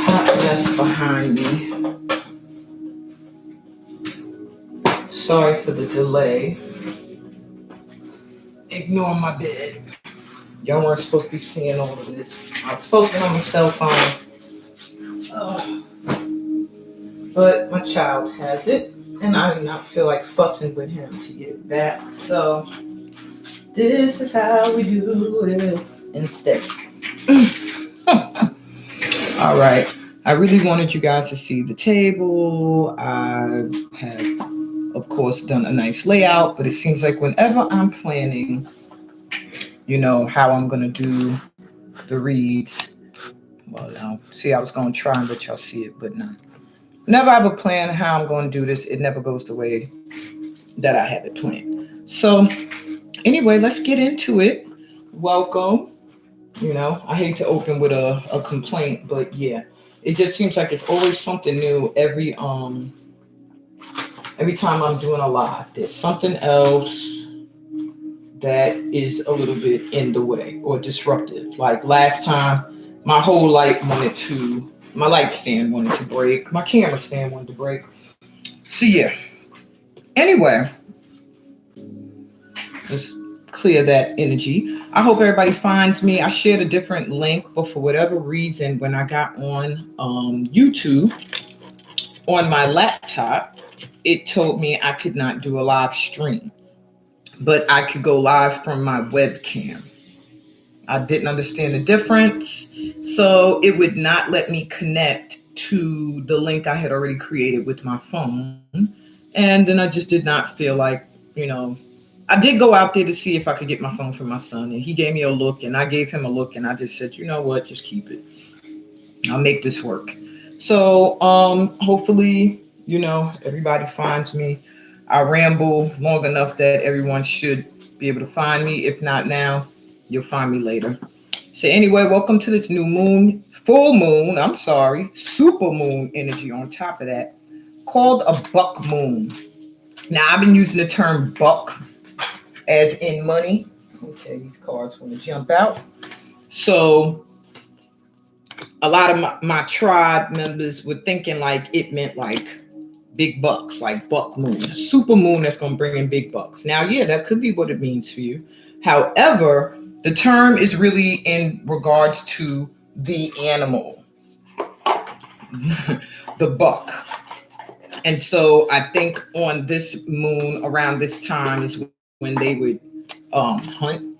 Hot mess behind me. Sorry for the delay. Ignore my bed. Y'all weren't supposed to be seeing all of this. I was supposed to be on my cell phone. But my child has it, and I do not feel like fussing with him to get it back. So this is how we do it instead. All right. I really wanted you guys to see the table. I have, of course, done a nice layout, but it seems like whenever I'm planning, how I'm going to do the reads. Well, now, see, I was going to try and let y'all see it, but no. Whenever I have a plan how I'm going to do this, it never goes the way that I have it planned. So anyway, let's get into it. Welcome. I hate to open with a complaint, but yeah, it just seems like it's always something new every time I'm doing a live. There's something else that is a little bit in the way or disruptive. Like last time, my light stand wanted to break. My camera stand wanted to break. So yeah. Anyway, let's clear that energy. I hope everybody finds me. I shared a different link, but for whatever reason, when I got on YouTube on my laptop, it told me I could not do a live stream, but I could go live from my webcam. I didn't understand the difference, so it would not let me connect to the link I had already created with my phone. And then I just did not feel like, I did go out there to see if I could get my phone from my son, and he gave me a look, and I gave him a look, and I just said, you know what, just keep it. I'll make this work. So hopefully, everybody finds me. I ramble long enough that everyone should be able to find me. If not now, you'll find me later. So anyway, welcome to this new moon, super moon energy on top of that, called a buck moon. Now, I've been using the term buck as in money. Okay, these cards want to jump out. So a lot of my tribe members were thinking like it meant like big bucks, like buck moon, super moon that's going to bring in big bucks. Now, yeah, that could be what it means for you. However, the term is really in regards to the animal, the buck. And so I think on this moon around this time is when they would hunt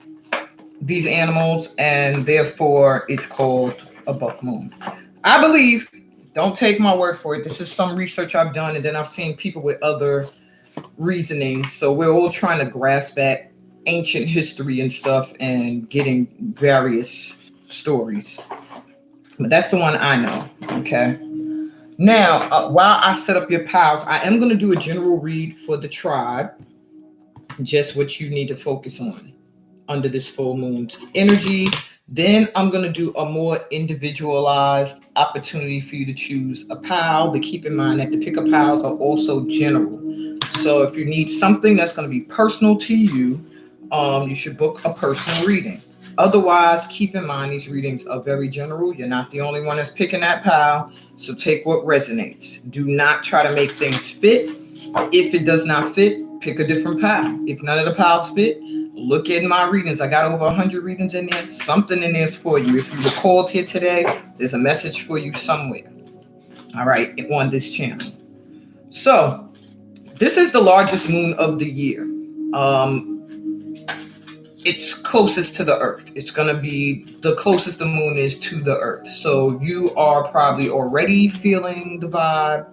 these animals, and therefore it's called a buck moon. I believe, don't take my word for it, this is some research I've done, and then I've seen people with other reasonings. So we're all trying to grasp at ancient history and stuff and getting various stories. But that's the one I know, okay? Now, while I set up your piles, I am going to do a general read for the tribe, just what you need to focus on under this full moon's energy. Then I'm going to do a more individualized opportunity for you to choose a pile, but keep in mind that the pick-up piles are also general. So if you need something that's going to be personal to you, you should book a personal reading. Otherwise, keep in mind these readings are very general. You're not the only one that's picking that pile, so take what resonates. Do not try to make things fit. If it does not fit, pick a different pile. If none of the piles fit, look at my readings. I got over 100 readings in there. Something in there is for you. If you were called here today, there's a message for you somewhere. All right, on this channel. So this is the largest moon of the year. It's closest to the earth. It's going to be the closest the moon is to the earth. So you are probably already feeling the vibe,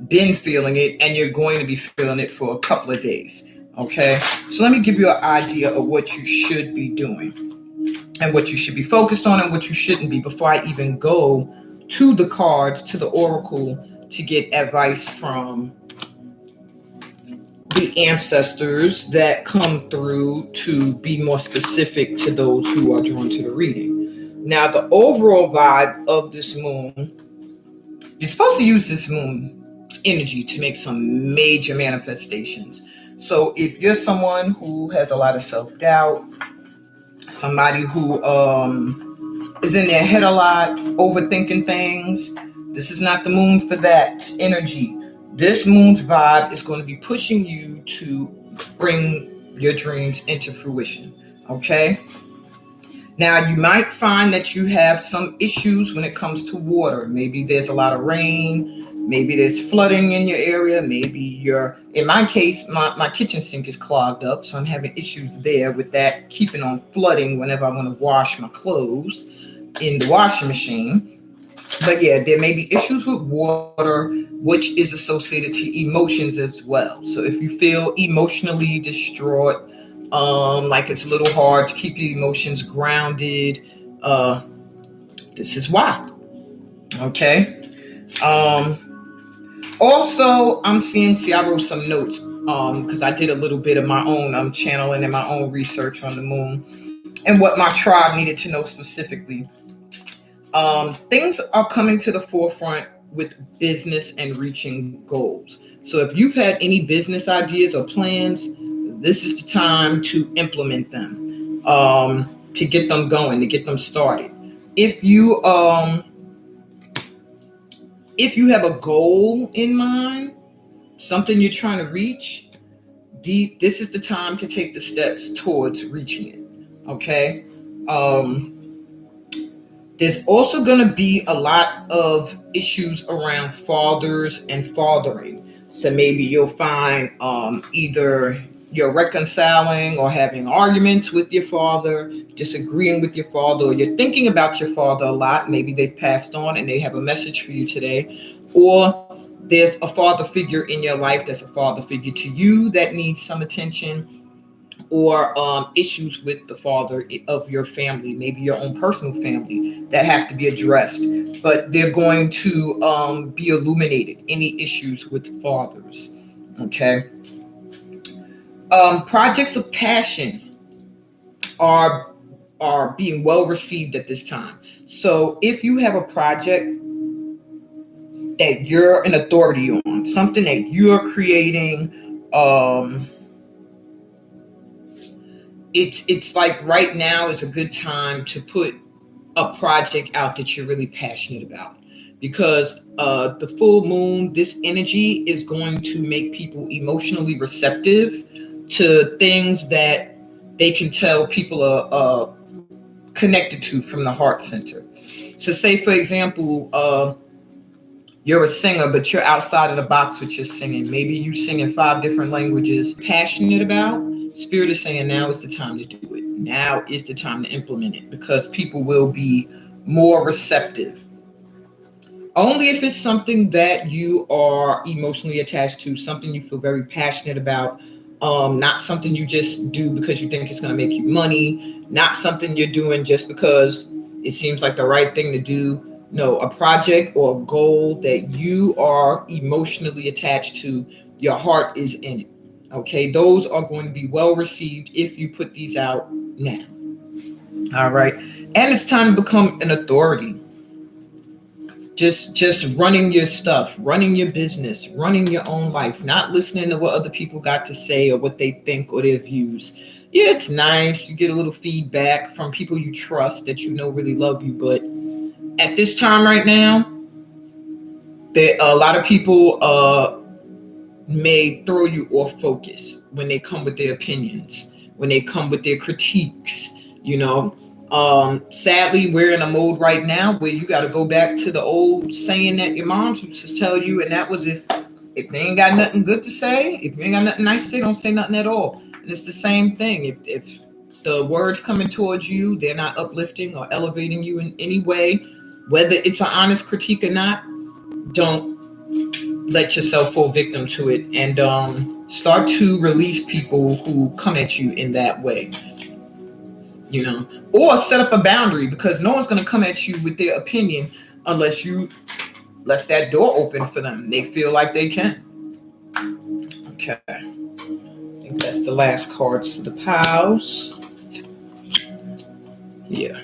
been feeling it, and you're going to be feeling it for a couple of days. Okay, so let me give you an idea of what you should be doing and what you should be focused on and what you shouldn't be before I even go to the cards, to the oracle, to get advice from the ancestors that come through to be more specific to those who are drawn to the reading. Now, the overall vibe of this moon, you're supposed to use this moon's energy to make some major manifestations. So if you're someone who has a lot of self-doubt, somebody who is in their head a lot, overthinking things. This is not the moon for that energy. This moon's vibe is going to be pushing you to bring your dreams into fruition. Okay? Now, you might find that you have some issues when it comes to water. Maybe there's a lot of rain. Maybe there's flooding in your area. Maybe in my case, my kitchen sink is clogged up. So I'm having issues there with that, keeping on flooding whenever I want to wash my clothes in the washing machine. But yeah, there may be issues with water, which is associated to emotions as well. So if you feel emotionally distraught, like it's a little hard to keep your emotions grounded, uh, this is why. Okay. Also, I'm seeing. See, I wrote some notes because I did a little bit of my own channeling and my own research on the moon and what my tribe needed to know specifically. Things are coming to the forefront with business and reaching goals. So if you've had any business ideas or plans, this is the time to implement them, to get them going, to get them started. If you have a goal in mind, something you're trying to reach, this is the time to take the steps towards reaching it. Okay. There's also going to be a lot of issues around fathers and fathering. So maybe you'll find either you're reconciling or having arguments with your father, disagreeing with your father, or you're thinking about your father a lot. Maybe they've passed on and they have a message for you today. Or there's a father figure in your life that's a father figure to you that needs some attention, or issues with the father of your family, maybe your own personal family, that have to be addressed. But they're going to be illuminated, any issues with fathers. Okay. Projects of passion are being well received at this time. So if you have a project that you're an authority on, something that you're creating, it's like right now is a good time to put a project out that you're really passionate about, because the full moon, this energy is going to make people emotionally receptive to things that they can tell people are connected to from the heart center. So say for example, you're a singer, but you're outside of the box with your singing. Maybe you sing in 5 different languages, passionate about. Spirit is saying now is the time to do it. Now is the time to implement it, because people will be more receptive. Only if it's something that you are emotionally attached to, something you feel very passionate about, not something you just do because you think it's going to make you money, not something you're doing just because it seems like the right thing to do. No, a project or a goal that you are emotionally attached to, your heart is in it. Okay, those are going to be well received if you put these out now. All right, and it's time to become an authority. Just running your stuff, running your business, running your own life, not listening to what other people got to say or what they think or their views. Yeah, it's nice. You get a little feedback from people you trust that you know really love you, but at this time right now, a lot of people may throw you off focus when they come with their opinions, when they come with their critiques, you know. Sadly, we're in a mode right now where you got to go back to the old saying that your mom used to tell you, and that was if they ain't got nothing good to say, if you ain't got nothing nice to say, don't say nothing at all. And it's the same thing. If the words coming towards you, they're not uplifting or elevating you in any way, whether it's an honest critique or not, don't let yourself fall victim to it, and start to release people who come at you in that way, or set up a boundary, because no one's going to come at you with their opinion unless you left that door open for them. They feel like they can. Okay, I think that's the last cards for the pals. Yeah.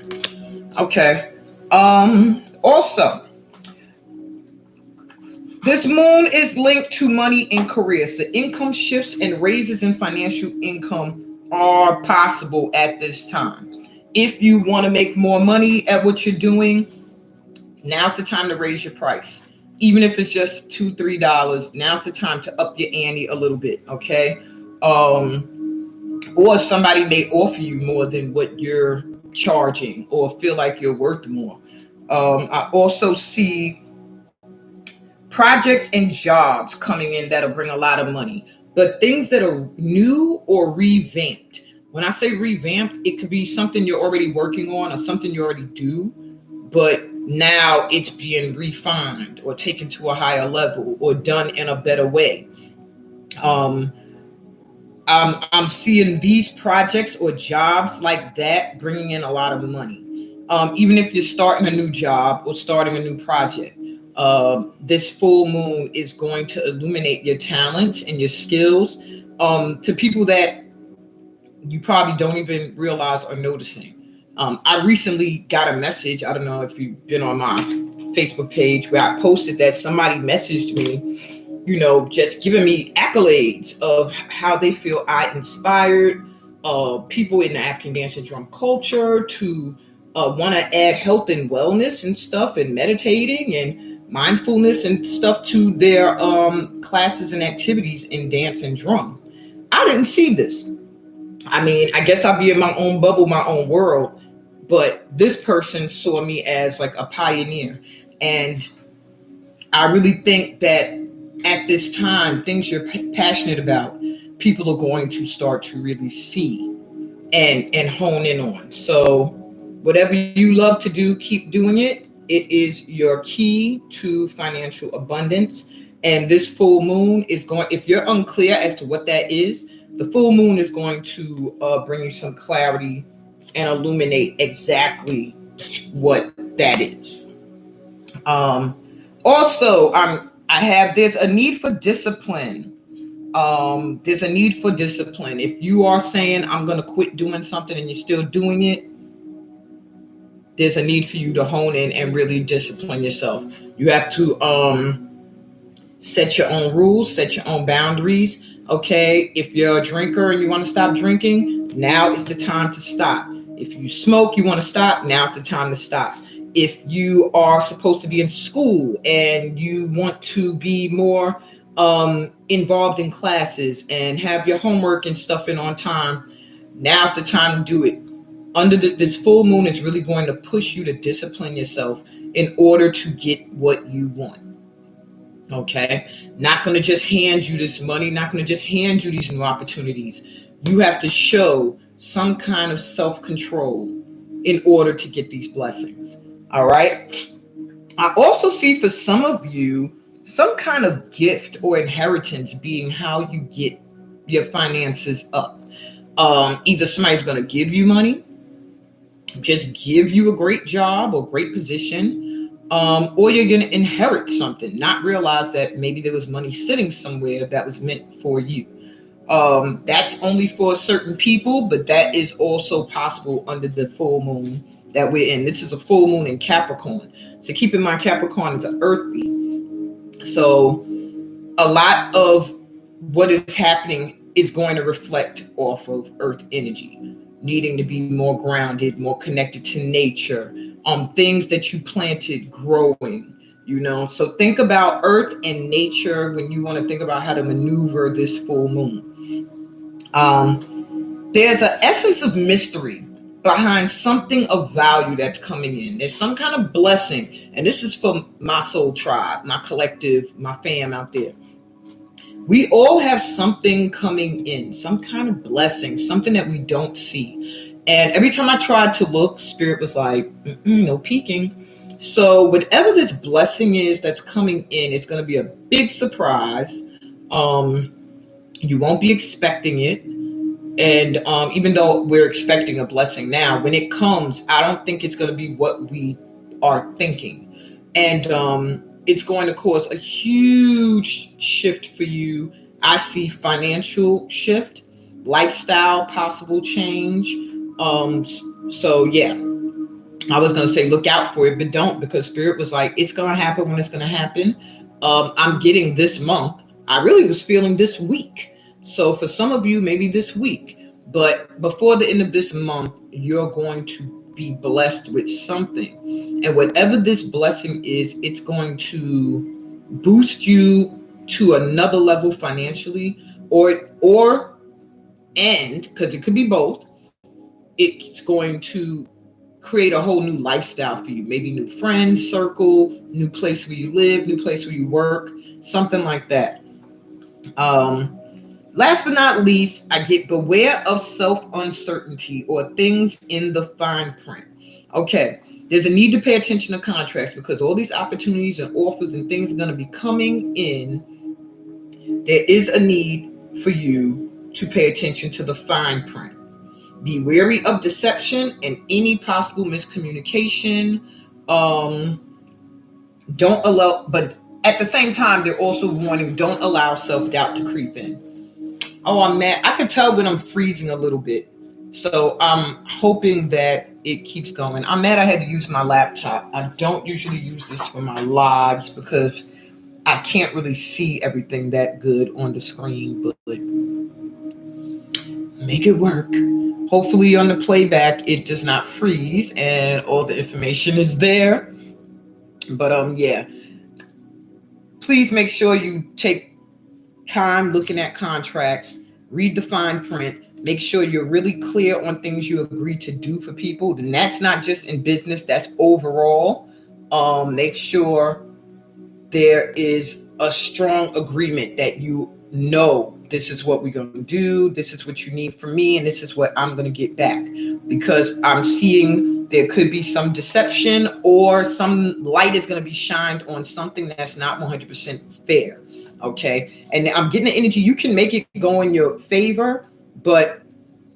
Okay. Also, this moon is linked to money and career. So income shifts and raises in financial income are possible at this time. If you want to make more money at what you're doing, now's the time to raise your price. Even if it's just $2, $3, now's the time to up your ante a little bit, okay? Or somebody may offer you more than what you're charging or feel like you're worth more. I also see projects and jobs coming in that'll bring a lot of money, but things that are new or revamped. When I say revamped, it could be something you're already working on or something you already do, but now it's being refined or taken to a higher level or done in a better way. Um, I'm seeing these projects or jobs like that bringing in a lot of money. Even if you're starting a new job or starting a new project, this full moon is going to illuminate your talents and your skills to people that you probably don't even realize are noticing. I recently got a message. I don't know if you've been on my Facebook page where I posted that somebody messaged me, just giving me accolades of how they feel I inspired people in the African dance and drum culture to want to add health and wellness and stuff and meditating and mindfulness and stuff to their classes and activities in dance and drum. I didn't see this. I mean, I guess I'll be in my own bubble, my own world, but this person saw me as like a pioneer. And I really think that at this time, things you're passionate about, people are going to start to really see and hone in on. So, whatever you love to do, keep doing it. It is your key to financial abundance. And this full moon is going, if you're unclear as to what that is, the full moon is going to bring you some clarity and illuminate exactly what that is. Um, Also, there's a need for discipline. There's a need for discipline. If you are saying I'm going to quit doing something and you're still doing it, there's a need for you to hone in and really discipline yourself. You have to set your own rules, set your own boundaries. Okay, if you're a drinker and you want to stop drinking, now is the time to stop. If you smoke, you want to stop, now's the time to stop. If you are supposed to be in school and you want to be more involved in classes and have your homework and stuff in on time, now's the time to do it. This full moon is really going to push you to discipline yourself in order to get what you want. Okay, not going to just hand you this money, not going to just hand you these new opportunities. You have to show some kind of self-control in order to get these blessings. All right. I also see for some of you some kind of gift or inheritance being how you get your finances up. Either somebody's going to give you money, just give you a great job or great position, or you're going to inherit something, not realize that maybe there was money sitting somewhere that was meant for you. That's only for certain people, but that is also possible under the full moon that we're in. This is a full moon in Capricorn. So keep in mind, Capricorn is an earthy. So a lot of what is happening is going to reflect off of earth energy, needing to be more grounded, more connected to nature, things that you planted growing, So think about earth and nature when you want to think about how to maneuver this full moon. There's an essence of mystery behind something of value that's coming in. There's some kind of blessing. And this is for my soul tribe, my collective, my fam out there. We all have something coming in, some kind of blessing, something that we don't see. And every time I tried to look, Spirit was like, no peeking. So whatever this blessing is that's coming in, it's going to be a big surprise. You won't be expecting it. And even though we're expecting a blessing now, when it comes, I don't think it's going to be what we are thinking. And it's going to cause a huge shift for you. I see financial shift, lifestyle, possible change. So yeah, I was going to say look out for it, but don't, because Spirit was like, it's going to happen when it's going to happen. I'm getting this month. I really was feeling this week. So for some of you, maybe this week, but before the end of this month, you're going to be blessed with something. And whatever this blessing is, it's going to boost you to another level financially, or and because it could be both, it's going to create a whole new lifestyle for you. Maybe new friends circle, new place where you live, new place where you work, something like that. Last but not least, I get beware of self uncertainty or things in the fine print. Okay, there's a need to pay attention to contracts because all these opportunities and offers and things are going to be coming in. There is a need for you to pay attention to the fine print. Be wary of deception and any possible miscommunication. Don't allow, but at the same time, they're also warning, don't allow self-doubt to creep in. Oh, I'm mad. I could tell when I'm freezing a little bit. So I'm hoping that it keeps going. I'm mad I had to use my laptop. I don't usually use this for my lives because I can't really see everything that good on the screen, but make it work. Hopefully on the playback it does not freeze and all the information is there. But yeah. Please make sure you take time looking at contracts, read the fine print, make sure you're really clear on things you agree to do for people. And that's not just in business, that's overall. Make sure there is a strong agreement that you know this is what we're going to do, this is what you need from me, and this is what I'm going to get back. Because I'm seeing there could be some deception or some light is going to be shined on something that's not 100% fair. Okay. And I'm getting the energy. You can make it go in your favor, but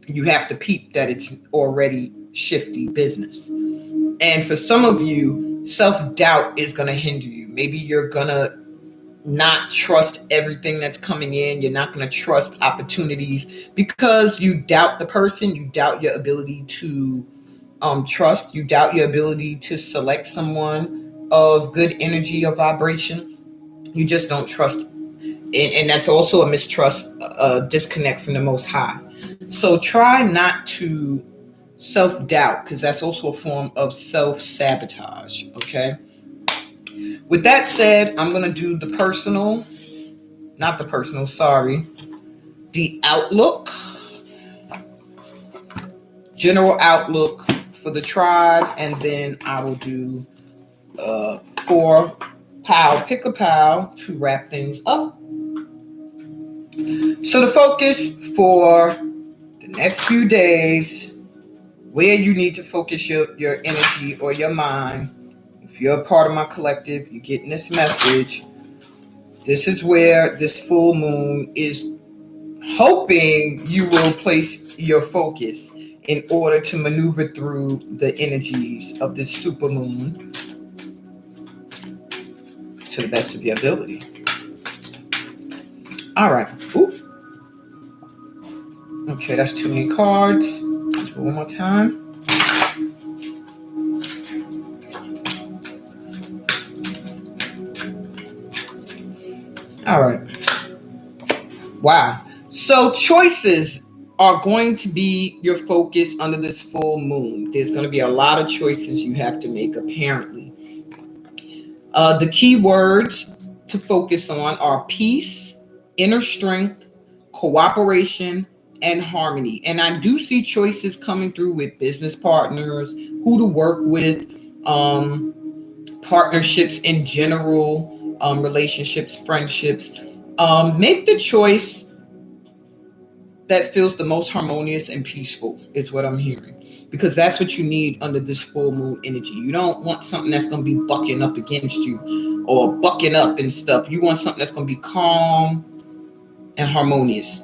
you have to peep that it's already shifty business. And for some of you, self-doubt is going to hinder you. Maybe you're going to not trust everything that's coming in. You're not going to trust opportunities because you doubt the person. You doubt your ability to trust. You doubt your ability to select someone of good energy or vibration. You just don't trust. And that's also a mistrust, a disconnect from the Most High. So try not to self-doubt because that's also a form of self-sabotage. Okay. With that said, I'm going to do the outlook, general outlook for the tribe, and then I will do 4 pick a pile to wrap things up. So the focus for the next few days, where you need to focus your energy or your mind. If you're a part of my collective, you're getting this message. This is where this full moon is hoping you will place your focus in order to maneuver through the energies of this super moon to the best of your ability. All right. Ooh. Okay, that's too many cards. Let's do one more time. All right. Wow. So choices are going to be your focus under this full moon. There's going to be a lot of choices you have to make, apparently. The key words to focus on are peace, inner strength, cooperation, and harmony. And I do see choices coming through with business partners, who to work with, partnerships in general, relationships, friendships. Make the choice that feels the most harmonious and peaceful is what I'm hearing, because that's what you need under this full moon energy. You don't want something that's going to be bucking up against you or bucking up and stuff. You want something that's going to be calm and harmonious.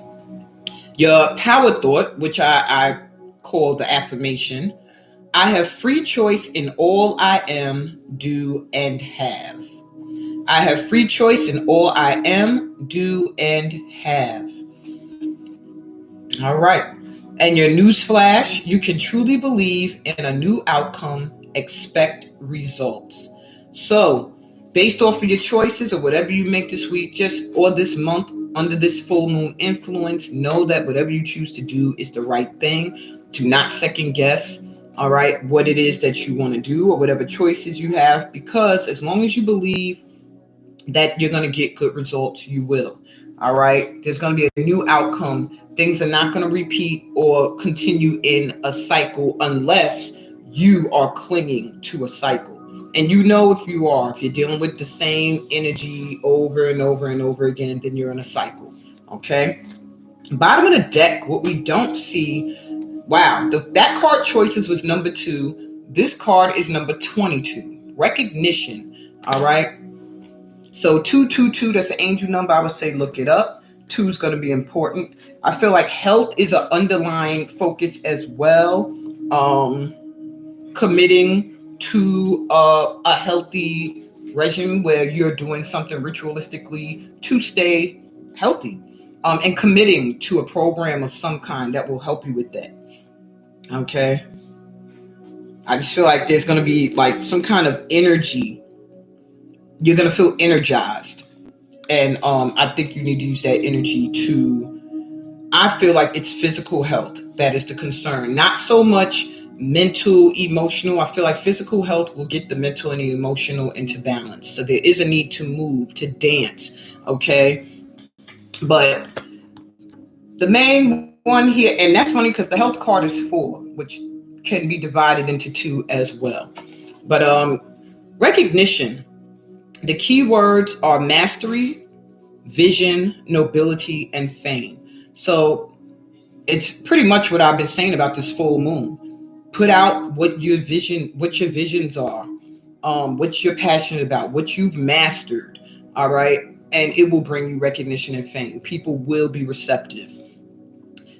Your power thought, which I call the affirmation: I have free choice in all I am, do, and have. I have free choice in all I am, do, and have. All right. And your news flash: you can truly believe in a new outcome, expect results. So, based off of your choices or whatever you make this week, or this month under this full moon influence, know that whatever you choose to do is the right thing. Do not second guess, all right, what it is that you want to do or whatever choices you have, because as long as you believe that you're going to get good results, you will. All right. There's going to be a new outcome. Things are not going to repeat or continue in a cycle unless you are clinging to a cycle. And you know, if you're dealing with the same energy over and over and over again, then you're in a cycle. Okay. Bottom of the deck, what we don't see. Wow. That card choices was number 2. This card is number 22. Recognition. All right. So 222, that's an angel number. I would say look it up. 2 is going to be important. I feel like health is an underlying focus as well. Committing to a healthy regime where you're doing something ritualistically to stay healthy. And committing to a program of some kind that will help you with that. Okay. I just feel like there's going to be like some kind of energy. You're going to feel energized. And I think you need to use that energy I feel like it's physical health that is the concern. Not so much mental, emotional. I feel like physical health will get the mental and the emotional into balance. So there is a need to move, to dance, okay? But the main one here, and that's funny because the health card is 4, which can be divided into 2 as well. But recognition, the key words are mastery, vision, nobility, and fame. So it's pretty much what I've been saying about this full moon. Put out what your visions are, what you're passionate about, what you've mastered. All right. And it will bring you recognition and fame. People will be receptive.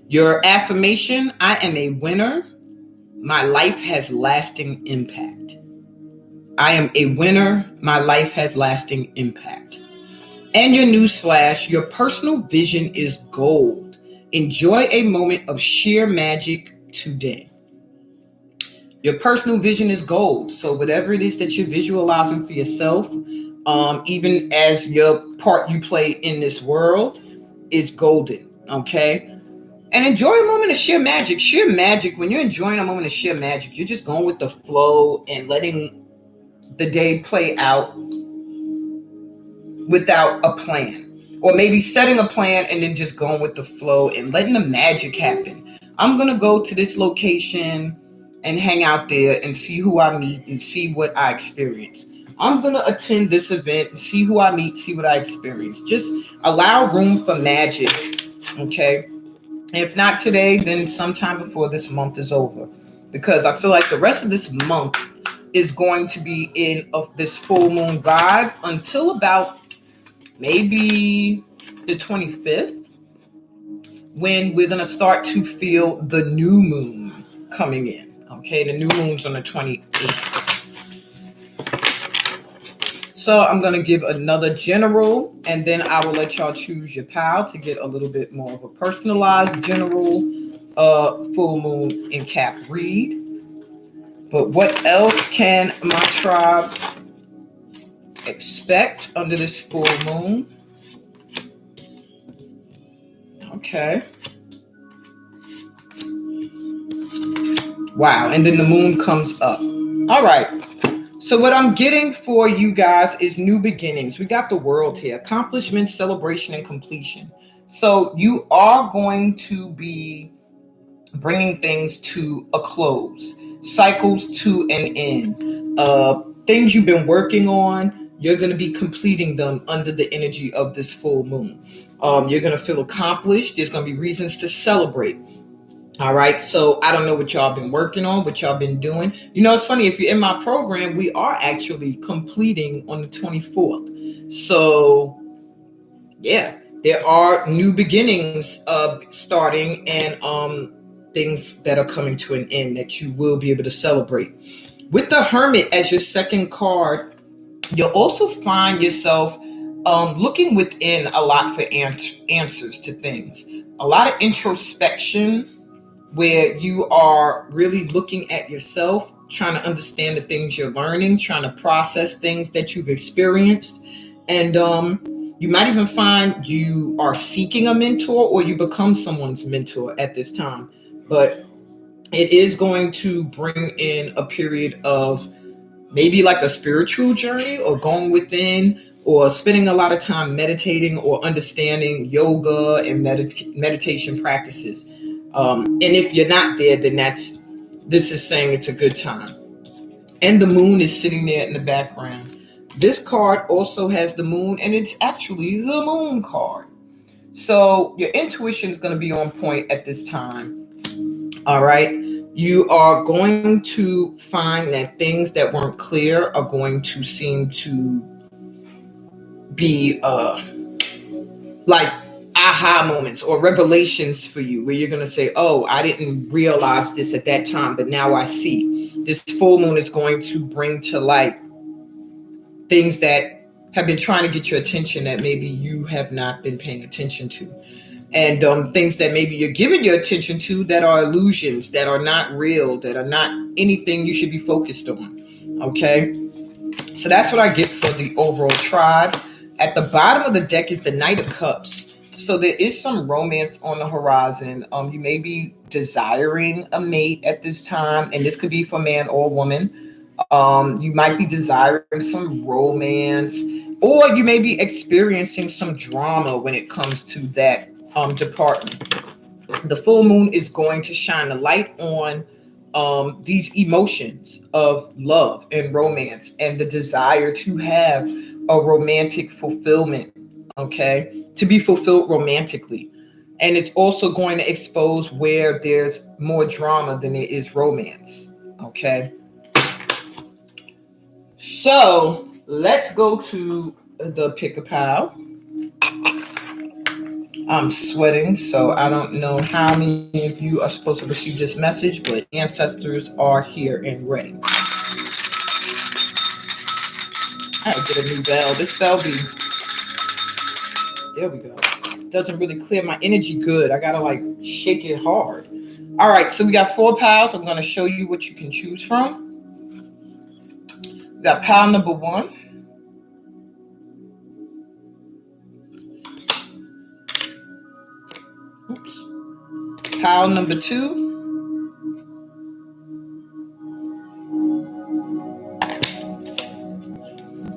Your affirmation: I am a winner. My life has lasting impact. I am a winner. My life has lasting impact. And your newsflash: your personal vision is gold. Enjoy a moment of sheer magic today. Your personal vision is gold. So whatever it is that you're visualizing for yourself, even as your part you play in this world, is golden. Okay. And enjoy a moment of sheer magic. Sheer magic, when you're enjoying a moment of sheer magic, you're just going with the flow and letting the day play out without a plan. Or maybe setting a plan and then just going with the flow and letting the magic happen. I'm going to go to this location and hang out there and see who I meet and see what I experience. I'm going to attend this event and see who I meet, see what I experience. Just allow room for magic. Okay. If not today, then sometime before this month is over. Because I feel like the rest of this month is going to be in of this full moon vibe until about maybe the 25th, when we're going to start to feel the new moon coming in. Okay, the new moon's on the 28th. So I'm going to give another general, and then I will let y'all choose your pal to get a little bit more of a personalized general full moon in Cap read. But what else can my tribe expect under this full moon? Okay. Wow. And then the moon comes up. All right. So what I'm getting for you guys is new beginnings. We got the world here. Accomplishment, celebration, and completion. So you are going to be bringing things to a close. Cycles to an end. Things you've been working on, you're going to be completing them under the energy of this full moon. You're going to feel accomplished. There's going to be reasons to celebrate. All right. So I don't know what y'all been working on, what y'all been doing. You know, it's funny. If you're in my program, we are actually completing on the 24th. So yeah, there are new beginnings starting and things that are coming to an end that you will be able to celebrate. With the Hermit as your second card, you'll also find yourself looking within a lot for answers to things. A lot of introspection where you are really looking at yourself, trying to understand the things you're learning, trying to process things that you've experienced. And you might even find you are seeking a mentor or you become someone's mentor at this time. But It is going to bring in a period of maybe like a spiritual journey, or going within, or spending a lot of time meditating or understanding yoga and meditation practices. And if you're not there, then this is saying it's a good time. And the moon is sitting there in the background. This card also has the moon, and it's actually the moon card. So your intuition is going to be on point at this time. All right. You are going to find that things that weren't clear are going to seem to be like aha moments or revelations for you, where you're going to say, oh, I didn't realize this at that time, but now I see. This full moon is going to bring to light things that have been trying to get your attention that maybe you have not been paying attention to. And things that maybe you're giving your attention to that are illusions, that are not real, that are not anything you should be focused on. Okay? So that's what I get for the overall tribe. At the bottom of the deck is the Knight of Cups. So there is some romance on the horizon. You may be desiring a mate at this time, and this could be for man or woman. You might be desiring some romance, or you may be experiencing some drama when it comes to that department. The full moon is going to shine a light on these emotions of love and romance, and the desire to have a romantic fulfillment, okay, to be fulfilled romantically. And it's also going to expose where there's more drama than there is romance, okay. So let's go to the pick a pal. I'm sweating, so I don't know how many of you are supposed to receive this message, but ancestors are here and ready. I gotta get a new bell. This bell be, there we go. Doesn't really clear my energy good. I gotta like shake it hard. All right, so we got 4 pals. I'm gonna show you what you can choose from. We got pal number 1. Oops. Pile number 2.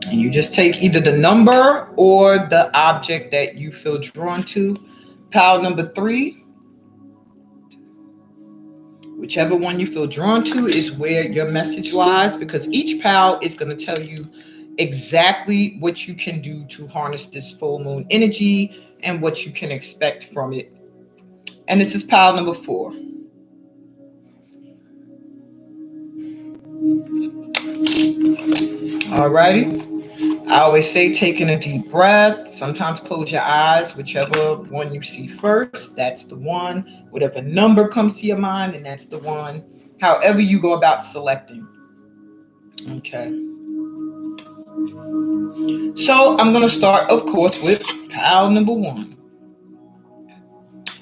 And you just take either the number or the object that you feel drawn to. Pile number 3. Whichever one you feel drawn to is where your message lies, because each pile is going to tell you exactly what you can do to harness this full moon energy and what you can expect from it. And this is pile number 4. Alrighty. I always say taking a deep breath. Sometimes close your eyes. Whichever one you see first, that's the one. Whatever number comes to your mind, and that's the one. However you go about selecting. Okay. So I'm going to start, of course, with pile number 1.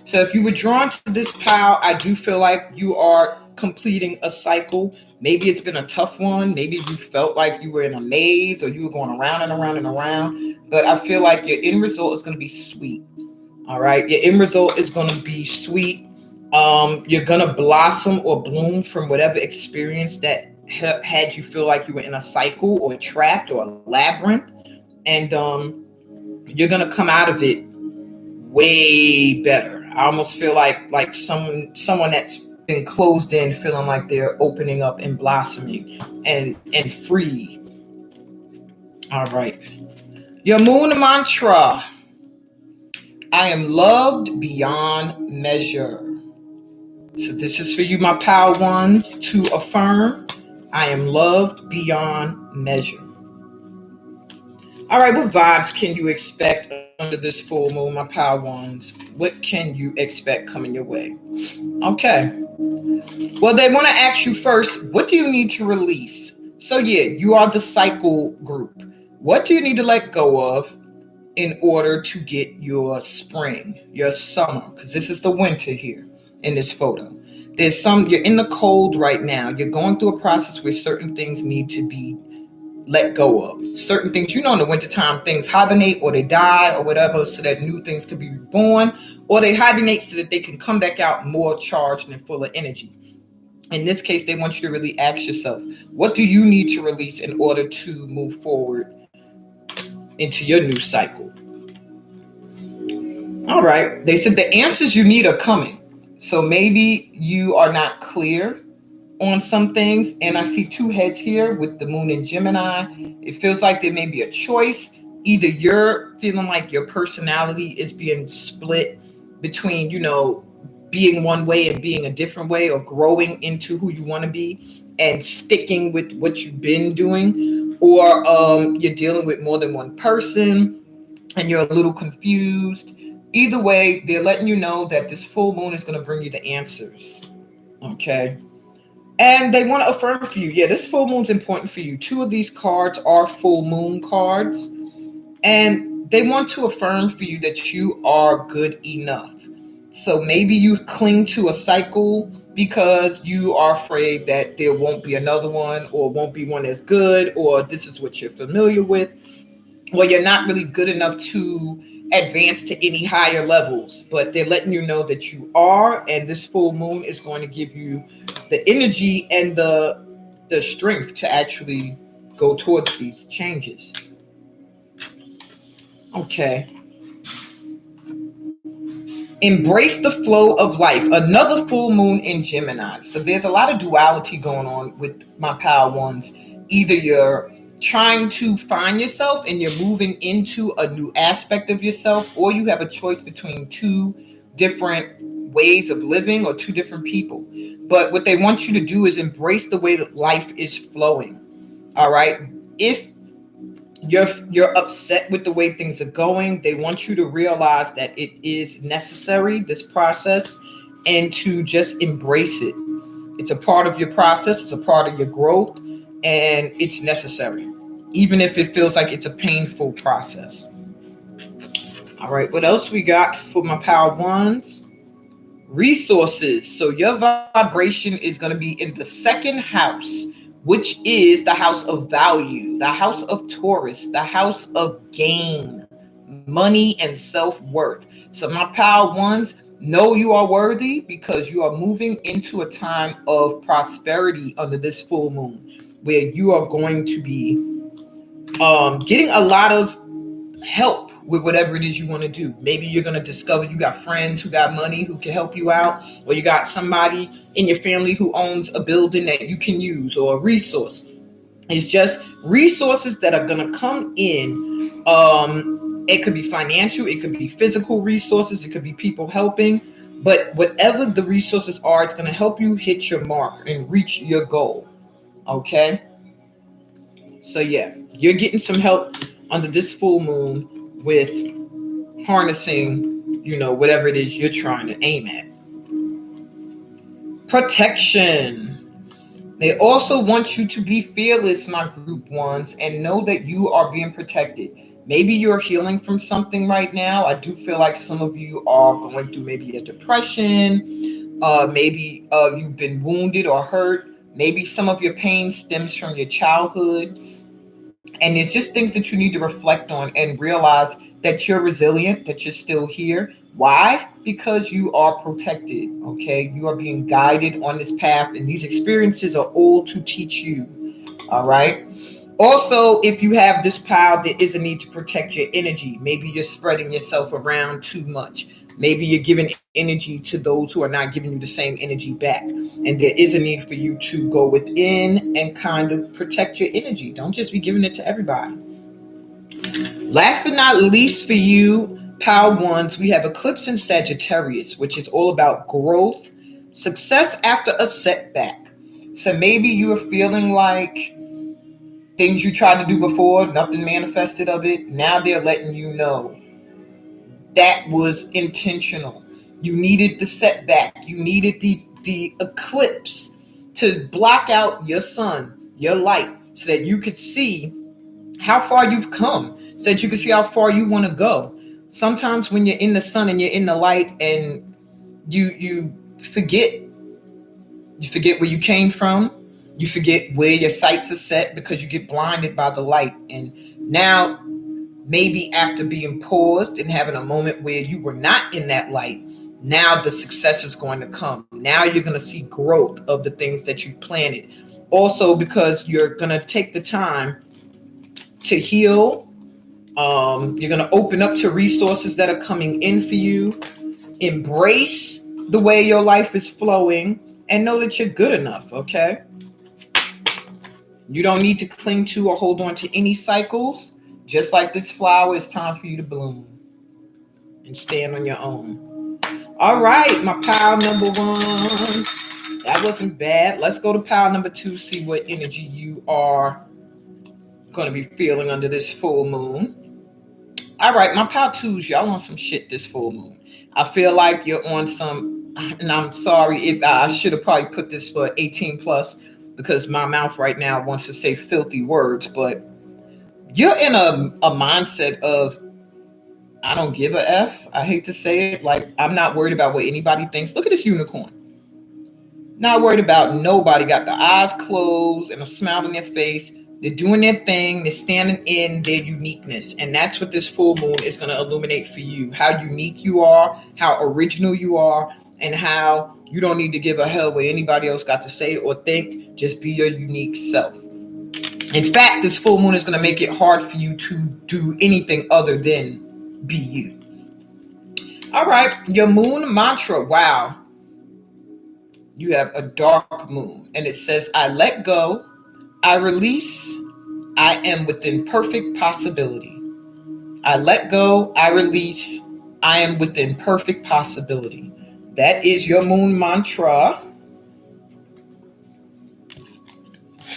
So if you were drawn to this pile, I do feel like you are completing a cycle. Maybe it's been a tough one. Maybe you felt like you were in a maze, or you were going around and around and around. But I feel like your end result is going to be sweet. All right. Your end result is going to be sweet. You're going to blossom or bloom from whatever experience that had you feel like you were in a cycle or trapped or a labyrinth. And you're going to come out of it way better. I almost feel like someone that's been closed in, feeling like they're opening up and blossoming and free. All right. Your moon mantra. I am loved beyond measure. So this is for you, my pal ones, to affirm. I am loved beyond measure. All right, what vibes can you expect under this full moon, my pal ones? What can you expect coming your way? Okay. Well, they want to ask you first, what do you need to release? So yeah, you are the cycle group. What do you need to let go of in order to get your spring, your summer? Because this is the winter here in this photo. You're in the cold right now. You're going through a process where certain things need to be let go of. Certain things, in the wintertime, things hibernate or they die or whatever, so that new things can be reborn, or they hibernate so that they can come back out more charged and full of energy. In this case, they want you to really ask yourself, what do you need to release in order to move forward into your new cycle? All right. They said the answers you need are coming. So maybe you are not clear on some things. And I see two heads here with the moon in Gemini. It feels like there may be a choice. Either you're feeling like your personality is being split between, being one way and being a different way, or growing into who you want to be and sticking with what you've been doing, or you're dealing with more than one person and you're a little confused. Either way, they're letting you know that this full moon is going to bring you the answers. Okay. And they want to affirm for you. Yeah, this full moon's important for you. Two of these cards are full moon cards. And they want to affirm for you that you are good enough. So maybe you cling to a cycle because you are afraid that there won't be another one, or won't be one as good, or this is what you're familiar with. Well, you're not really good enough to advance to any higher levels, but they're letting you know that you are, and this full moon is going to give you the energy and the strength to actually go towards these changes. Okay. Embrace the flow of life. Another full moon in Gemini. So there's a lot of duality going on with my power ones. Either you're trying to find yourself and you're moving into a new aspect of yourself, or you have a choice between two different ways of living or two different people. But what they want you to do is embrace the way that life is flowing. All right. If you're upset with the way things are going, they want you to realize that it is necessary, this process, and to just embrace it. It's a part of your process, it's a part of your growth, and it's necessary, even if it feels like it's a painful process. All right, what else we got for my power ones? Resources. So your vibration is going to be in the second house, which is the house of value, the house of Taurus, the house of gain, money, and self-worth. So my power ones, know you are worthy because you are moving into a time of prosperity under this full moon, where you are going to be getting a lot of help with whatever it is you want to do. Maybe you're going to discover you got friends who got money who can help you out, or you got somebody in your family who owns a building that you can use, or a resource. It's just resources that are going to come in. It could be financial, it could be physical resources, it could be people helping, but whatever the resources are, it's going to help you hit your mark and reach your goal. Okay. So yeah, you're getting some help under this full moon with harnessing, whatever it is you're trying to aim at. Protection. They also want you to be fearless, my group ones, and know that you are being protected. Maybe you're healing from something right now. I do feel like some of you are going through maybe a depression. Maybe you've been wounded or hurt. Maybe some of your pain stems from your childhood. And it's just things that you need to reflect on and realize that you're resilient, that you're still here. Why? Because you are protected. Okay. You are being guided on this path, and these experiences are all to teach you. All right. Also, if you have this power, there is a need to protect your energy. Maybe you're spreading yourself around too much. Maybe you're giving energy to those who are not giving you the same energy back. And there is a need for you to go within and kind of protect your energy. Don't just be giving it to everybody. Last but not least, for you, power ones, we have eclipse in Sagittarius, which is all about growth, success after a setback. So maybe you are feeling like things you tried to do before, nothing manifested of it. Now they're letting you know that was intentional. You needed the setback. You needed the eclipse to block out your sun, your light, so that you could see how far you've come, so that you can see how far you want to go. Sometimes when you're in the sun and you're in the light, and you forget where you came from. You forget where your sights are set because you get blinded by the light. And now, maybe after being paused and having a moment where you were not in that light, Now the success is going to come. Now you're going to see growth of the things that you planted. Also, because you're going to take the time to heal. You're going to open up to resources that are coming in for you. Embrace the way your life is flowing and know that you're good enough, okay? You don't need to cling to or hold on to any cycles. Just like this flower, it's time for you to bloom and stand on your own. All right, my pile number one. That wasn't bad. Let's go to pile number two, see what energy you are going to be feeling under this full moon. All right, my pile twos, y'all on some shit this full moon. I feel like you're on some, and I'm sorry if I should have probably put this for 18 plus because my mouth right now wants to say filthy words, but you're in a mindset of, I don't give a F. I hate to say it. Like, I'm not worried about what anybody thinks. Look at this unicorn. Not worried about nobody. Got the eyes closed and a smile on their face. They're doing their thing. They're standing in their uniqueness. And that's what this full moon is going to illuminate for you. How unique you are, how original you are, and how you don't need to give a hell what anybody else got to say or think. Just be your unique self. In fact, this full moon is going to make it hard for you to do anything other than be you. All right, your moon mantra. Wow. You have a dark moon, and it says, I let go, I release, I am within perfect possibility. I let go, I release, I am within perfect possibility. That is your moon mantra.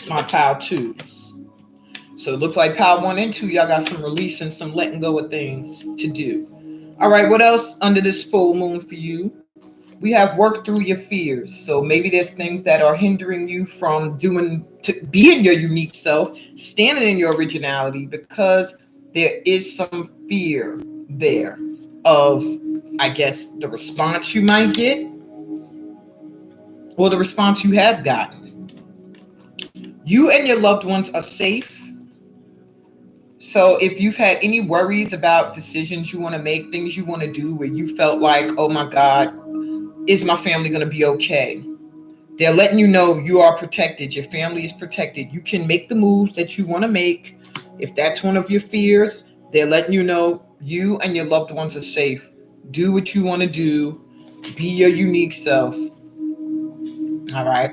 My pile twos. So it looks like pile one and two, y'all got some release and some letting go of things to do. All right, what else under this full moon for you? We have worked through your fears. So maybe there's things that are hindering you from being your unique self, standing in your originality, because there is some fear there of, I guess, the response you might get or the response you have gotten. You and your loved ones are safe. So if you've had any worries about decisions you want to make, things you want to do where you felt like, oh my God, is my family going to be okay? They're letting you know you are protected. Your family is protected. You can make the moves that you want to make. If that's one of your fears, they're letting you know you and your loved ones are safe. Do what you want to do. Be your unique self. All right.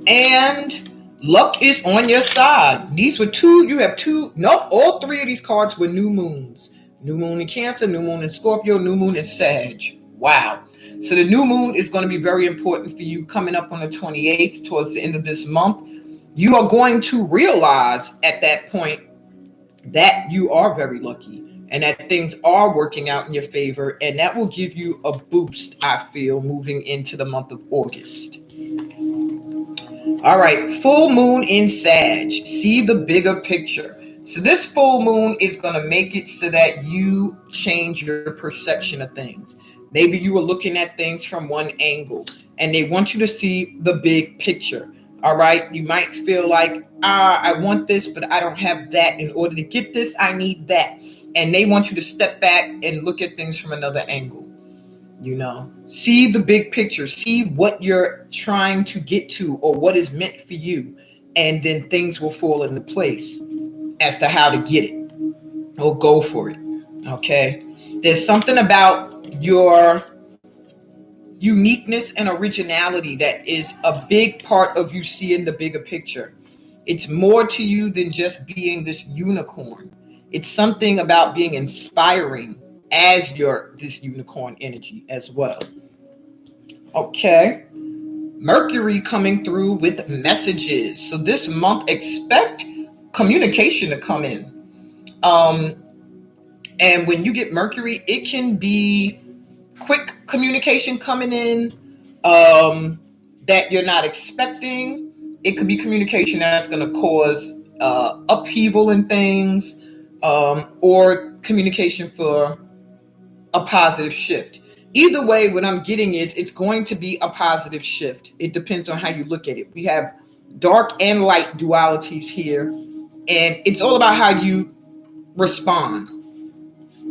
And luck is on your side. These were two. You have two. Nope. All three of these cards were new moons. New moon in Cancer, new moon in Scorpio, new moon in Sag. Wow. So the new moon is going to be very important for you coming up on the 28th, towards the end of this month. You are going to realize at that point that you are very lucky and that things are working out in your favor. And that will give you a boost, I feel, moving into the month of August. All right, full moon in Sag. See the bigger picture. So this full moon is going to make it so that you change your perception of things. Maybe you were looking at things from one angle and they want you to see the big picture. All right. You might feel like, I want this, but I don't have that. In order to get this, I need that. And they want you to step back and look at things from another angle. You know, see the big picture, see what you're trying to get to or what is meant for you. And then things will fall into place as to how to get it or go for it. Okay. There's something about your uniqueness and originality that is a big part of you seeing the bigger picture. It's more to you than just being this unicorn. It's something about being inspiring as this unicorn energy as well. Okay. Mercury coming through with messages. So this month, expect communication to come in. And when you get Mercury, it can be quick communication coming in that you're not expecting. It could be communication that's going to cause upheaval in things, or communication for a positive shift. Either way, what I'm getting is it's going to be a positive shift. It depends on how you look at it. We have dark and light dualities here, and it's all about how you respond.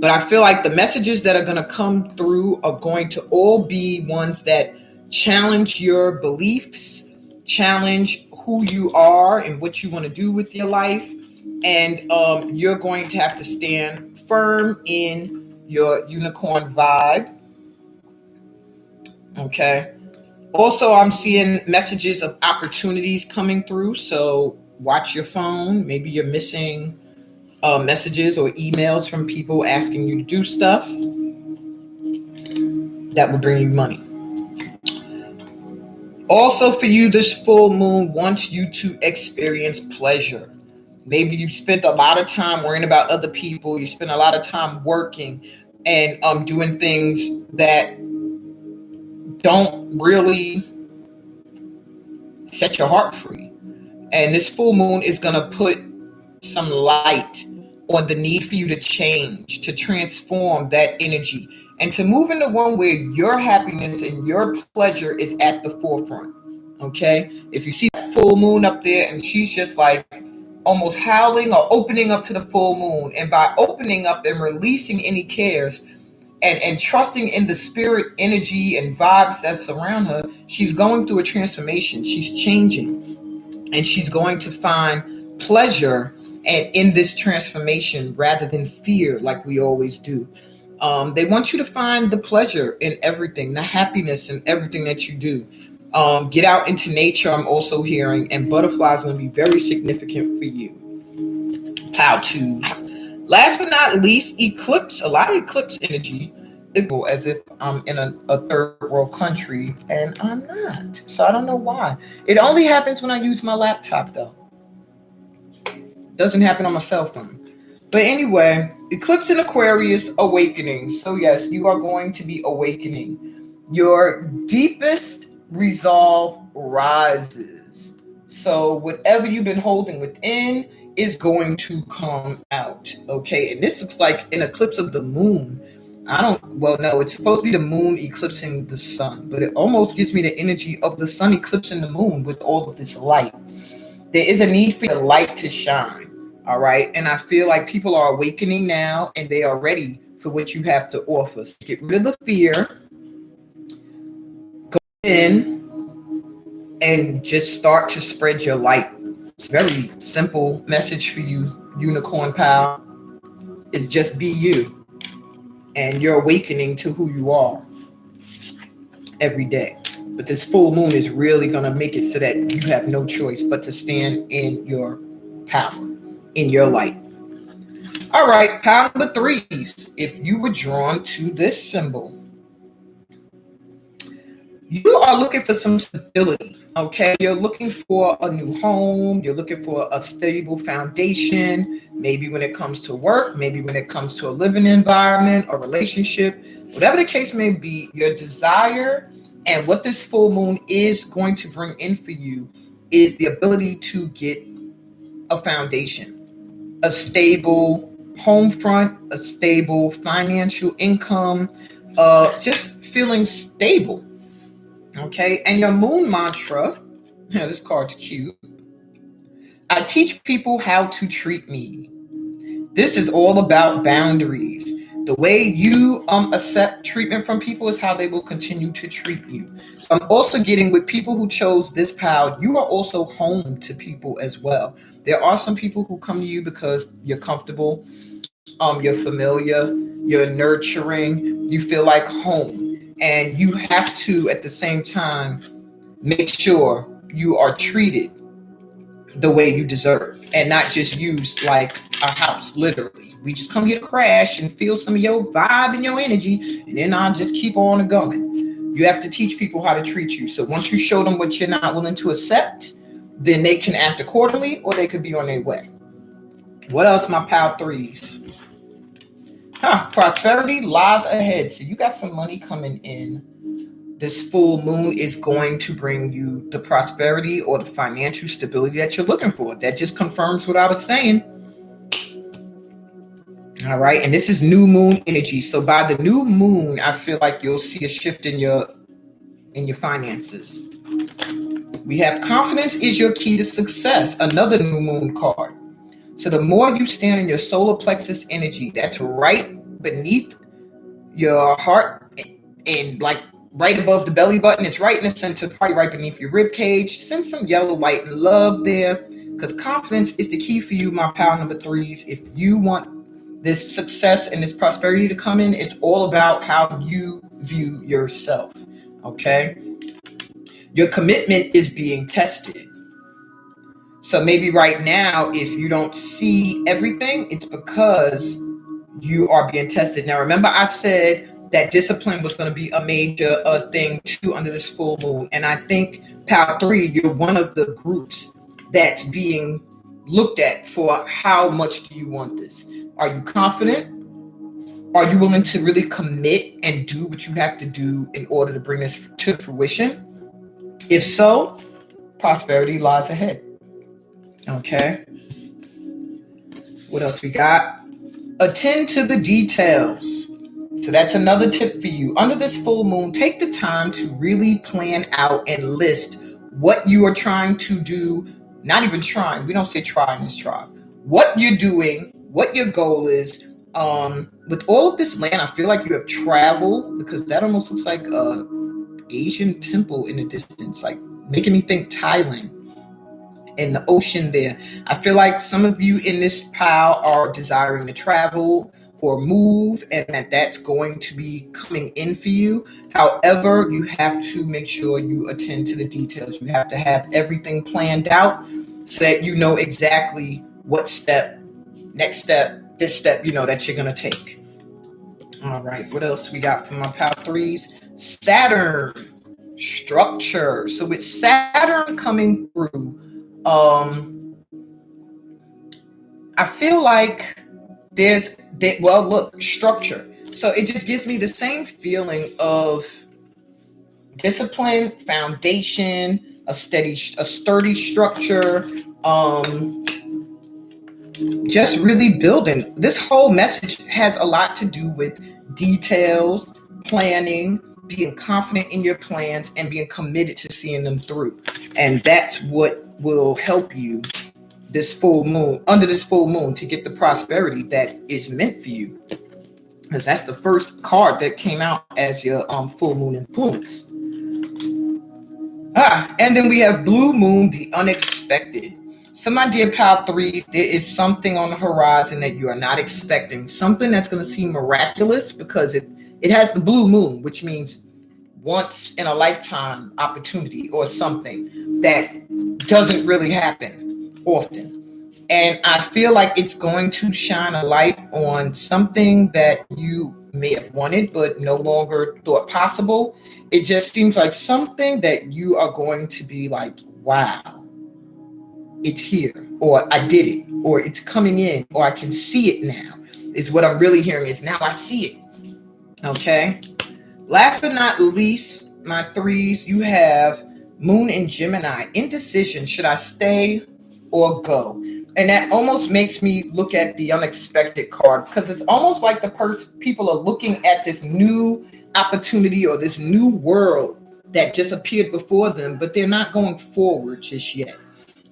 But I feel like the messages that are going to come through are going to all be ones that challenge your beliefs, challenge who you are and what you want to do with your life. And you're going to have to stand firm in your unicorn vibe. Okay. Also, I'm seeing messages of opportunities coming through. So watch your phone. Maybe you're missing messages or emails from people asking you to do stuff that will bring you money. Also, for you, this full moon wants you to experience pleasure. Maybe you spent a lot of time worrying about other people. You spent a lot of time working and doing things that don't really set your heart free. And this full moon is going to put some light on the need for you to change, to transform that energy, and to move into one where your happiness and your pleasure is at the forefront. Okay? If you see that full moon up there and she's just like almost howling or opening up to the full moon, and by opening up and releasing any cares and trusting in the spirit energy and vibes that surround her, she's going through a transformation. She's changing and she's going to find pleasure and in this transformation rather than fear like we always do. They want you to find the pleasure in everything, the happiness in everything that you do. Get out into nature, I'm also hearing, and butterflies are going to be very significant for you. Pile twos. Last but not least, eclipse. A lot of eclipse energy, as if I'm in a third world country, and I'm not. So I don't know why. It only happens when I use my laptop, though. Doesn't happen on my cell phone. But anyway, eclipse in Aquarius, awakening. So yes, you are going to be awakening. Your deepest resolve rises. So whatever you've been holding within is going to come out. Okay, and this looks like an eclipse of the moon. No, it's supposed to be the moon eclipsing the sun, but it almost gives me the energy of the sun eclipsing the moon with all of this light. There is a need for the light to shine. All right. And I feel like people are awakening now and they are ready for what you have to offer. So get rid of the fear, go in and just start to spread your light. It's a very simple message for you, Unicorn Pal. It's just be you. And you're awakening to who you are every day. But this full moon is really going to make it so that you have no choice but to stand in your power, in your light. All right, pile number threes. If you were drawn to this symbol, you are looking for some stability, okay? You're looking for a new home. You're looking for a stable foundation, maybe when it comes to work, maybe when it comes to a living environment or relationship, whatever the case may be, your desire and what this full moon is going to bring in for you is the ability to get a foundation, a stable home front, a stable financial income, just feeling stable. Okay, and your moon mantra, this card's cute. I teach people how to treat me. This is all about boundaries. The way you accept treatment from people is how they will continue to treat you. So I'm also getting with people who chose this pal, you are also home to people as well. There are some people who come to you because you're comfortable, you're familiar, you're nurturing, you feel like home. And you have to, at the same time, make sure you are treated the way you deserve and not just used like a house, literally. We just come here to crash and feel some of your vibe and your energy, and then I'll just keep on going. You have to teach people how to treat you. So once you show them what you're not willing to accept, then they can act accordingly or they could be on their way. What else, my pal threes? Prosperity lies ahead. So you got some money coming in. This full moon is going to bring you the prosperity or the financial stability that you're looking for. That just confirms what I was saying. All right. And this is new moon energy. So by the new moon, I feel like you'll see a shift in your finances. We have confidence is your key to success. Another new moon card. So the more you stand in your solar plexus energy, that's right beneath your heart, and like right above the belly button. It's right in the center, probably right beneath your rib cage. Send some yellow light and love there, because confidence is the key for you, my pal number threes. If you want this success and this prosperity to come in, it's all about how you view yourself. Okay, your commitment is being tested. So maybe right now, if you don't see everything, it's because you are being tested. Now, remember, I said that discipline was going to be a major thing too under this full moon. And I think, Pal 3, you're one of the groups that's being looked at for how much do you want this? Are you confident? Are you willing to really commit and do what you have to do in order to bring this to fruition? If so, prosperity lies ahead. Okay. What else we got? Attend to the details. So that's another tip for you. Under this full moon, take the time to really plan out and list what you are trying to do. Not even trying. We don't say try in this tribe. What you're doing, what your goal is. With all of this land, I feel like you have traveled, because that almost looks like a Asian temple in the distance, like making me think Thailand. And the ocean there. I feel like some of you in this pile are desiring to travel or move, and that's going to be coming in for you. However, you have to make sure you attend to the details. You have to have everything planned out so that you know exactly what step, next step, this step, that you're going to take. All right, what else we got from my pal threes? Saturn, structure. So with Saturn coming through, I feel like look, structure. So it just gives me the same feeling of discipline, foundation, a sturdy structure, just really building. This whole message has a lot to do with details, planning, being confident in your plans, and being committed to seeing them through. And that's what will help you under this full moon, to get the prosperity that is meant for you. Because that's the first card that came out as your full moon influence. And then we have blue moon, the unexpected. So my dear pal threes, there is something on the horizon that you are not expecting. Something that's going to seem miraculous, because it has the blue moon, which means once in a lifetime opportunity, or something that doesn't really happen often. And I feel like it's going to shine a light on something that you may have wanted but no longer thought possible. It just seems like something that you are going to be like, wow, it's here, or I did it, or it's coming in, or I can see it now, is what I'm really hearing, is now I see it. Okay. Last but not least, my threes, you have Moon and Gemini. Indecision. Should I stay or go? And that almost makes me look at the unexpected card, because it's almost like people are looking at this new opportunity or this new world that just appeared before them, but they're not going forward just yet.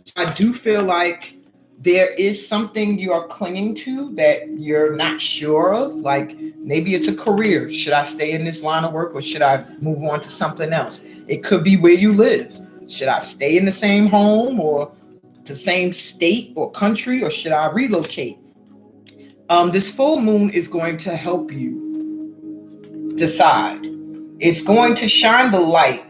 So I do feel like there is something you are clinging to that you're not sure of. Like maybe it's a career. Should I stay in this line of work, or should I move on to something else? It could be where you live. Should I stay in the same home or the same state or country, or should I relocate? This full moon is going to help you decide. It's going to shine the light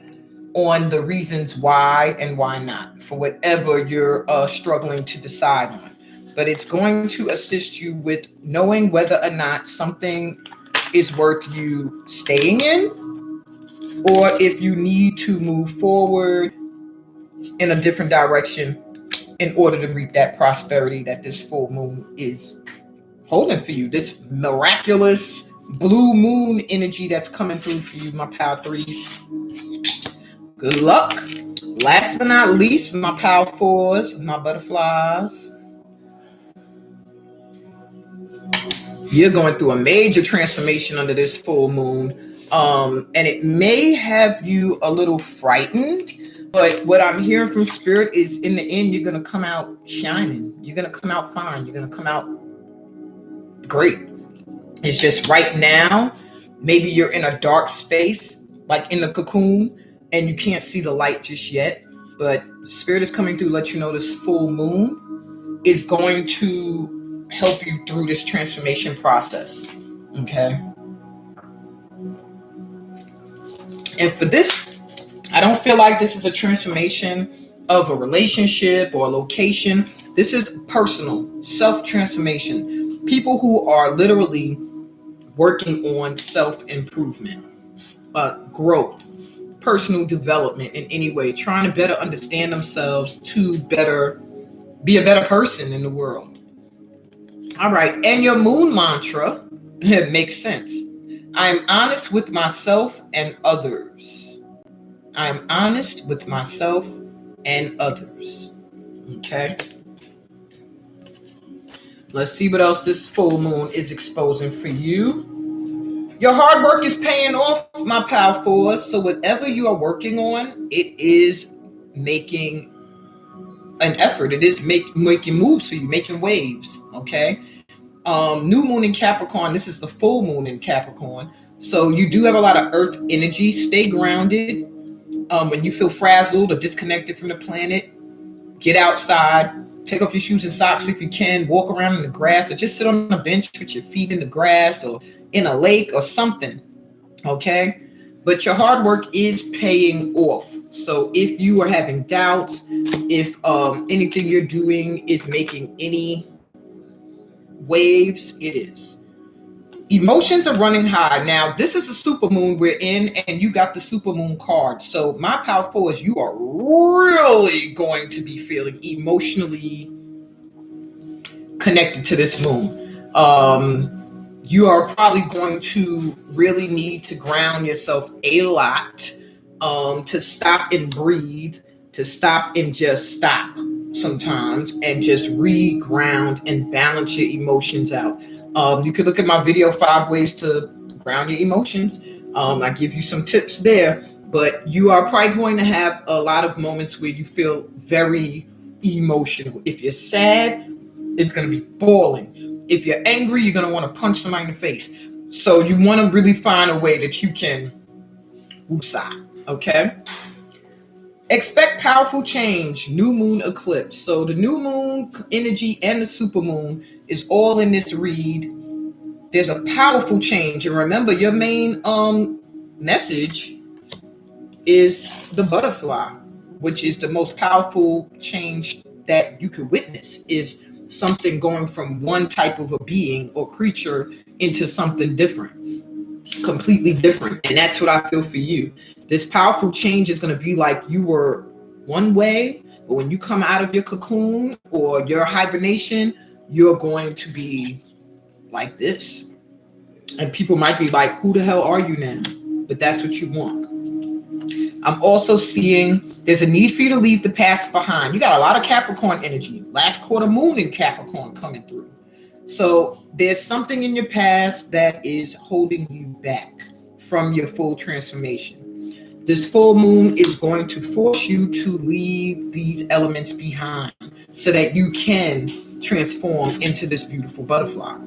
on the reasons why and why not for whatever you're struggling to decide on. But it's going to assist you with knowing whether or not something is worth you staying in, or if you need to move forward in a different direction in order to reap that prosperity that this full moon is holding for you. This miraculous blue moon energy that's coming through for you, my pal threes. Good luck. Last but not least, my pal fours, my butterflies. You're going through a major transformation under this full moon. And it may have you a little frightened, but what I'm hearing from spirit is in the end, you're going to come out shining. You're going to come out fine. You're going to come out great. It's just right now, maybe you're in a dark space, like in the cocoon, and you can't see the light just yet. But Spirit is coming through, let you know this full moon is going to help you through this transformation process. Okay. And for this, I don't feel like this is a transformation of a relationship or a location. This is personal, self transformation. People who are literally working on self improvement, growth, personal development in any way, trying to better understand themselves to better be a better person in the world. All right. And your moon mantra, it makes sense. I'm honest with myself and others. I'm honest with myself and others. Okay. Let's see what else this full moon is exposing for you. Your hard work is paying off, my power So whatever you are working on, it is making an effort. It is making moves for you, making waves. Okay. New moon in Capricorn. This is the full moon in Capricorn. So you do have a lot of earth energy. Stay grounded. When you feel frazzled or disconnected from the planet, get outside, take off your shoes and socks if you can, walk around in the grass, or just sit on a bench with your feet in the grass or in a lake or something. Okay. But your hard work is paying off. So if you are having doubts, if anything you're doing is making any waves, it is. Emotions are running high. Now, this is a supermoon we're in, and you got the supermoon card. So my power is you are really going to be feeling emotionally connected to this moon. You are probably going to really need to ground yourself a lot, to stop and breathe, to stop and just stop sometimes and just re-ground and balance your emotions out. You could look at my video, 5 ways to ground your emotions. I give you some tips there, but you are probably going to have a lot of moments where you feel very emotional. If you're sad, it's going to be boiling. If you're angry, you're going to want to punch somebody in the face. So you want to really find a way that you can woosah, okay? Expect powerful change, new moon eclipse. So the new moon energy and the super moon is all in this read. There's a powerful change. And remember, your main message is the butterfly, which is the most powerful change that you could witness, is something going from one type of a being or creature into something different, completely different. And that's what I feel for you. This powerful change is going to be like you were one way, but when you come out of your cocoon or your hibernation, you're going to be like this. And people might be like, who the hell are you now? But that's what you want. I'm also seeing there's a need for you to leave the past behind. You got a lot of Capricorn energy. Last quarter moon in Capricorn coming through. So there's something in your past that is holding you back from your full transformation. This full moon is going to force you to leave these elements behind so that you can transform into this beautiful butterfly.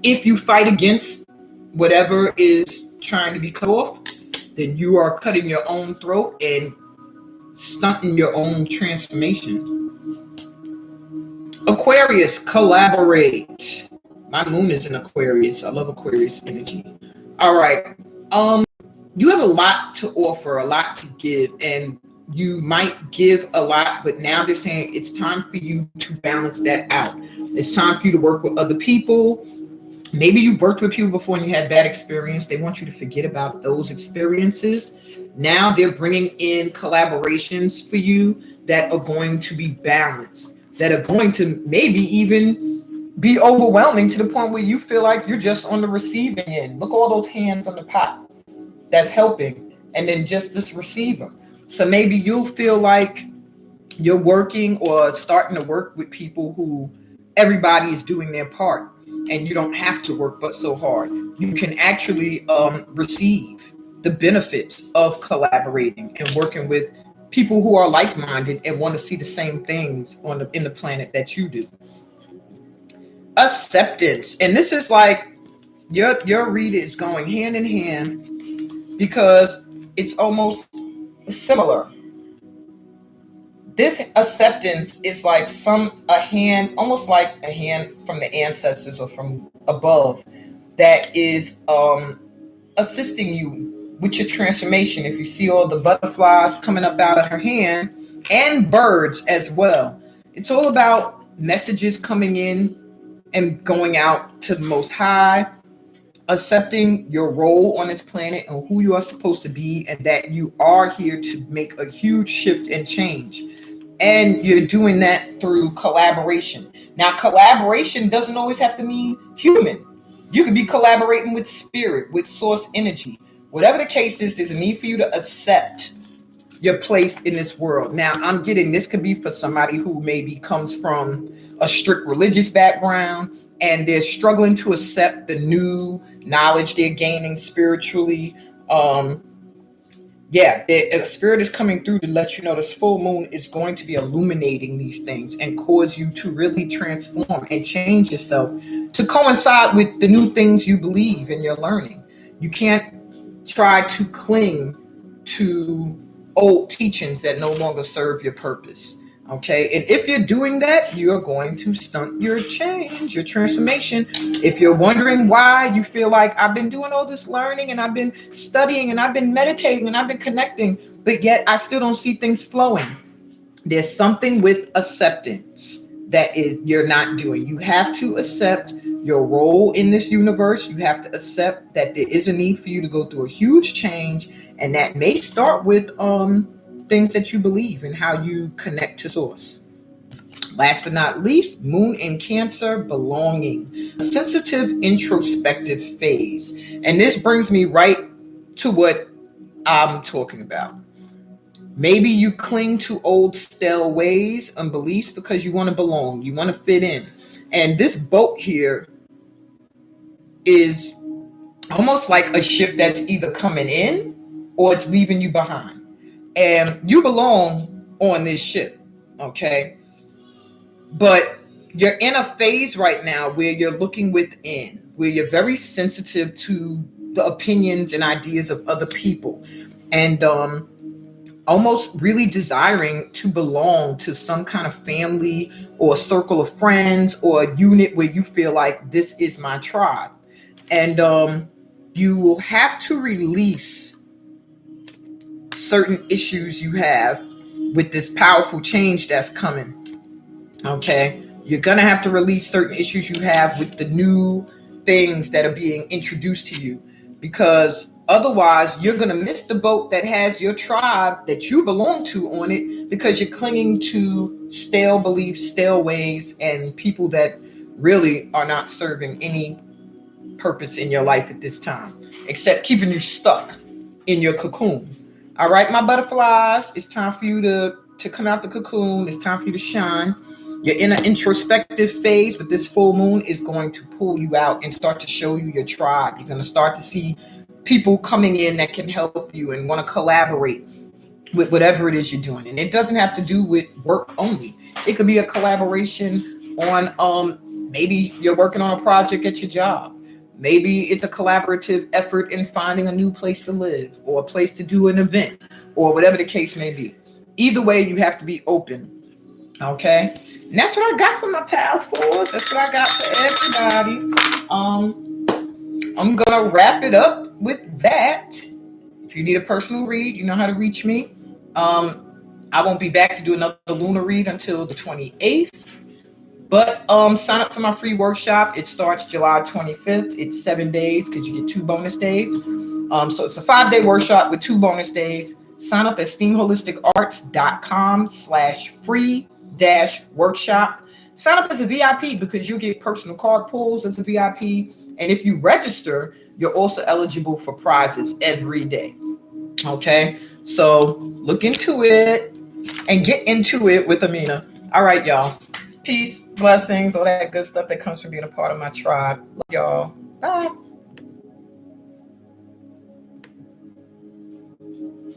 If you fight against whatever is trying to be cut off, then you are cutting your own throat and stunting your own transformation. Aquarius, collaborate. My moon is in Aquarius. I love Aquarius energy. All right. You have a lot to offer, a lot to give, and you might give a lot, but now they're saying it's time for you to balance that out. It's time for you to work with other people. Maybe you worked with people before and you had bad experience. They want you to forget about those experiences. Now they're bringing in collaborations for you that are going to be balanced, that are going to maybe even be overwhelming to the point where you feel like you're just on the receiving end. Look, all those hands on the pot that's helping, and then just this receiver. So maybe you'll feel like you're working or starting to work with people who everybody is doing their part, and you don't have to work but so hard. You can actually receive the benefits of collaborating and working with people who are like-minded and want to see the same things in the planet that you do. Acceptance. And this is like your read is going hand in hand because it's almost similar. This acceptance is like a hand, almost like a hand from the ancestors or from above that is assisting you with your transformation. If you see all the butterflies coming up out of her hand and birds as well, it's all about messages coming in and going out to the Most High, accepting your role on this planet and who you are supposed to be, and that you are here to make a huge shift and change. And you're doing that through collaboration. Now, collaboration doesn't always have to mean human. You could be collaborating with spirit, with source energy. Whatever the case is, there's a need for you to accept your place in this world. Now, I'm getting this could be for somebody who maybe comes from a strict religious background and they're struggling to accept the new knowledge they're gaining spiritually. The spirit is coming through to let you know this full moon is going to be illuminating these things and cause you to really transform and change yourself to coincide with the new things you believe and you're learning. You can't try to cling to old teachings that no longer serve your purpose. Okay. And if you're doing that, you're going to stunt your change, your transformation. If you're wondering why you feel like I've been doing all this learning and I've been studying and I've been meditating and I've been connecting, but yet I still don't see things flowing. There's something with acceptance that is you're not doing. You have to accept your role in this universe. You have to accept that there is a need for you to go through a huge change, and that may start with things that you believe and how you connect to source. Last but not least, Moon in Cancer, belonging, sensitive introspective phase. And this brings me right to what I'm talking about. Maybe you cling to old stale ways and beliefs because you want to belong, you want to fit in. And this boat here is almost like a ship that's either coming in or it's leaving you behind. And you belong on this ship, okay? But you're in a phase right now where you're looking within, where you're very sensitive to the opinions and ideas of other people. And almost really desiring to belong to some kind of family or circle of friends or a unit where you feel like this is my tribe. And you will have to release certain issues you have with this powerful change that's coming. Okay. You're going to have to release certain issues you have with the new things that are being introduced to you, because otherwise you're going to miss the boat that has your tribe that you belong to on it, because you're clinging to stale beliefs, stale ways, and people that really are not serving any purpose in your life at this time, except keeping you stuck in your cocoon. All right, my butterflies, it's time for you to come out the cocoon. It's time for you to shine. You're in an introspective phase, but this full moon is going to pull you out and start to show you your tribe. You're going to start to see people coming in that can help you and want to collaborate with whatever it is you're doing. And it doesn't have to do with work only. It could be a collaboration on maybe you're working on a project at your job. Maybe it's a collaborative effort in finding a new place to live or a place to do an event or whatever the case may be. Either way, you have to be open. Okay. And that's what I got for my pal fours. That's what I got for everybody. I'm gonna wrap it up with that. If you need a personal read, you know how to reach me. I won't be back to do another lunar read until the 28th. But sign up for my free workshop. It starts July 25th. It's 7 days because you get 2 bonus days. So it's a 5-day workshop with 2 bonus days. Sign up at steamholisticarts.com/free-workshop. Sign up as a VIP because you'll get personal card pulls as a VIP. And if you register, you're also eligible for prizes every day. Okay, so look into it and get into it with Amina. All right, y'all. Peace, blessings, all that good stuff that comes from being a part of my tribe. Love y'all. Bye.